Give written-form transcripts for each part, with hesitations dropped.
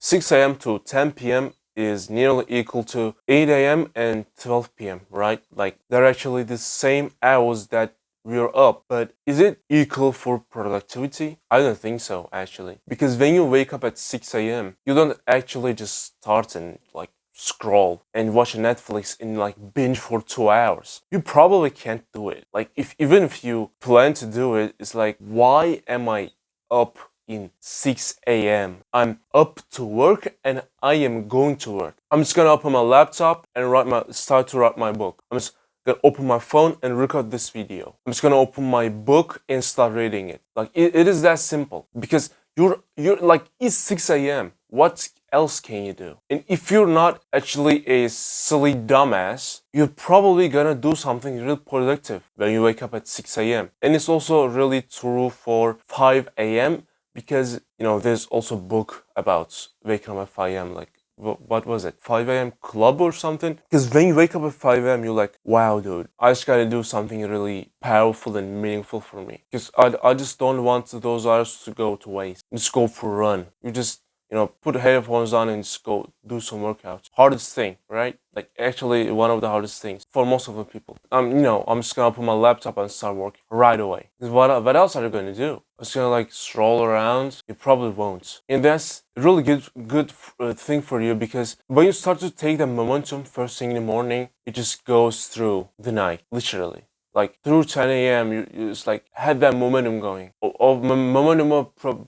6 a.m. to 10 p.m. is nearly equal to 8 a.m. and 12 p.m., right? Like they're actually the same hours that we're up, but is it equal for productivity? I don't think so, actually. Because when you wake up at 6 a.m., you don't actually just start and like scroll and watch Netflix and like binge for 2 hours. You probably can't do it. Like if even if you plan to do it, it's like, why am I up in 6 a.m. I'm up to work and I am going to work. I'm just gonna open my laptop and start to write my book. I'm just gonna open my phone and record this video. I'm just gonna open my book and start reading it. Like it is that simple because you're like, it's 6 a.m. What else can you do? And if you're not actually a silly dumbass, you're probably gonna do something real productive when you wake up at 6 a.m. And it's also really true for 5 a.m. because there's also a book about waking up at 5 a.m. Like what was it, 5 a.m. club or something? Because when you wake up at 5 a.m., you're like, wow, dude, I just gotta do something really powerful and meaningful for me. Because I just don't want those hours to go to waste. Just go for a run. You just put headphones on and just go do some workouts. Hardest thing, right? Like actually one of the hardest things for most of the people. I'm just gonna put my laptop and start working right away. 'Cause what else are you gonna do? It's gonna like stroll around. You probably won't. And that's a really good thing for you because when you start to take the momentum first thing in the morning, it just goes through the night, literally. Like through 10 a.m., you just like had that momentum going, of momentum of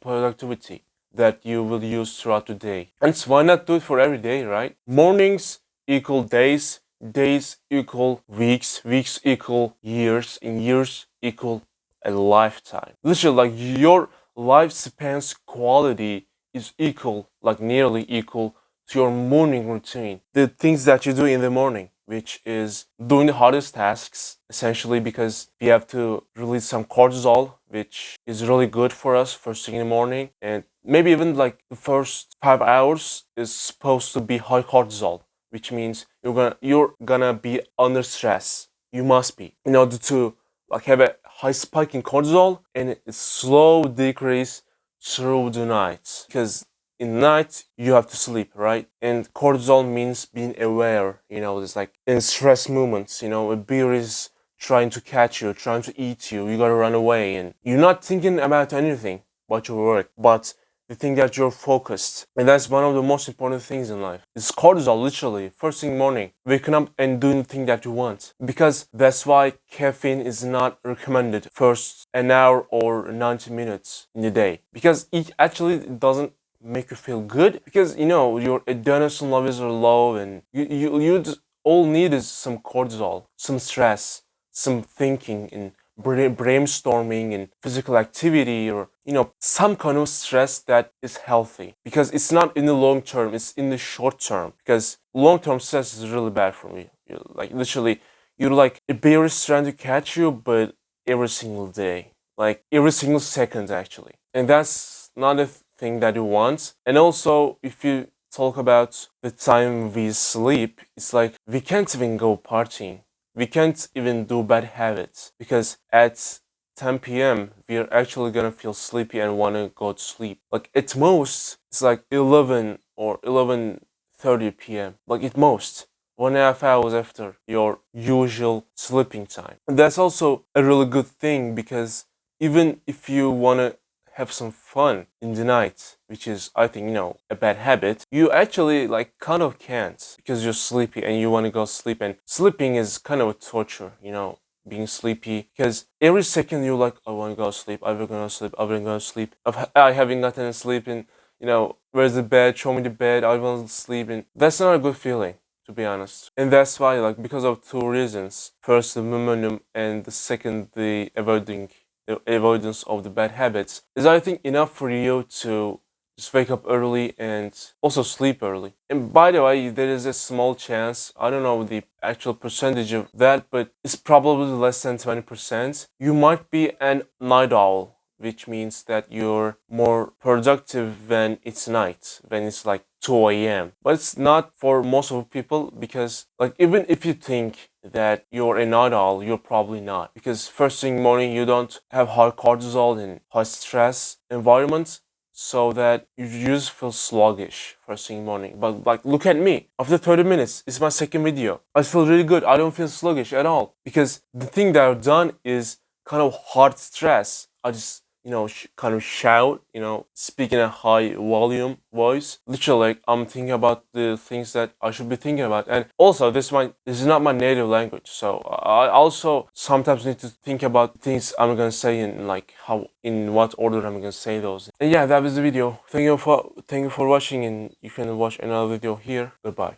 productivity that you will use throughout the day. And so why not do it for every day, right? Mornings equal days, days equal weeks, weeks equal years, and years equal a lifetime. Literally, like your lifespan's quality is equal, like nearly equal to your morning routine. The things that you do in the morning, which is doing the hardest tasks, essentially because we have to release some cortisol, which is really good for us first thing in the morning. And maybe even like the first 5 hours is supposed to be high cortisol, which means you're gonna be under stress. You must be in order to like have a high spike in cortisol and a slow decrease through the night. Because in the night you have to sleep, right? And cortisol means being aware. It's like in stress moments. A bear is trying to catch you, trying to eat you. You gotta run away, and you're not thinking about anything but your work, but the thing that you're focused. And that's one of the most important things in life. It's cortisol, literally. First thing morning, waking up and doing the thing that you want. Because that's why caffeine is not recommended first an hour or 90 minutes in the day. Because it actually doesn't make you feel good. Because, your adenosine levels are low and you just all need is some cortisol, some stress, some thinking and brainstorming and physical activity, or some kind of stress that is healthy, because it's not in the long term, it's in the short term, because long term stress is really bad for me. Like literally, you're like a bear is trying to catch you, but every single day, like every single second actually, and that's not a thing that you want. And also, if you talk about the time we sleep, it's like we can't even go partying, we can't even do bad habits, because at 10 p.m. we're actually gonna feel sleepy and wanna go to sleep. Like at most, it's like 11 or 11:30 p.m. Like at most, 1.5 hours after your usual sleeping time. And that's also a really good thing, because even if you wanna have some fun in the night, which is, I think, a bad habit, you actually like kind of can't, because you're sleepy and you want to go sleep. And sleeping is kind of a torture, being sleepy, because every second you're like, I want to go sleep, I will go sleep, I will go sleep. I haven't gotten sleep, and where's the bed? Show me the bed. I want to sleep, and that's not a good feeling, to be honest. And that's why, like, because of two reasons: first, the momentum, and the second, the avoidance of the bad habits, is, I think, enough for you to just wake up early and also sleep early. And by the way, there is a small chance, I don't know the actual percentage of that, but it's probably less than 20%. You might be an night owl, which means that you're more productive when it's night, when it's like 2 a.m. But it's not for most of people, because like even if you think that you're a night owl, you're probably not. Because first thing morning you don't have high cortisol and high stress environments. so that you just feel sluggish first thing morning. But like, look at me. After 30 minutes, it's my second video. I feel really good. I don't feel sluggish at all because the thing that I've done is kind of hard stress. I just kind of shout, speak in a high volume voice. Literally, like, I'm thinking about the things that I should be thinking about. And also, this is not my native language, so I also sometimes need to think about things I'm gonna say and like in what order I'm gonna say those. And yeah, that was the video. Thank you for watching, and you can watch another video here. Goodbye.